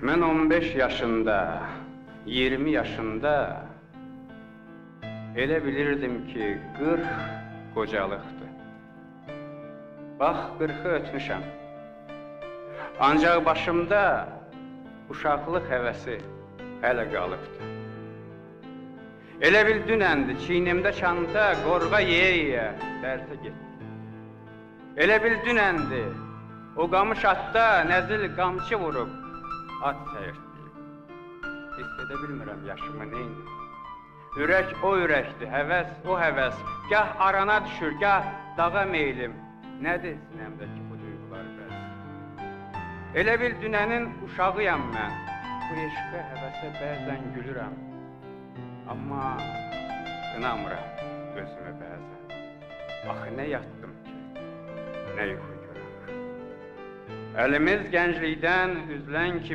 Mən 15 yaşında, 20 yaşında elə bilirdim ki, 40 qocalıqdır. Bax, 40-ı ötmüşəm. Ancaq başımda uşaqlıq həvəsi hələ qalıbdır. Elə bil dünəndir, çiynimdə çanta, qorğa yeyə-yeyə dərsə getdi. Elə bil dünəndir, o qamış atda nəzil qamçı vurub, at səyirtləyib. Hiss edə bilmirəm yaşımı neyini. Ürək o ürəkdir, həvəs o həvəs. Gah arana düşür, gah dağa meylim. Nədir sinəmdəki bu duyğular bəs? Elə bil dünənin uşağıyam mən. Bu eşqə, həvəsə bəzən gülürəm. Amma qınamıram özümü bəzən. Axı nə yatdım ki, nə yuxu görürəm. Əlimiz gənclikdən üzlən kimi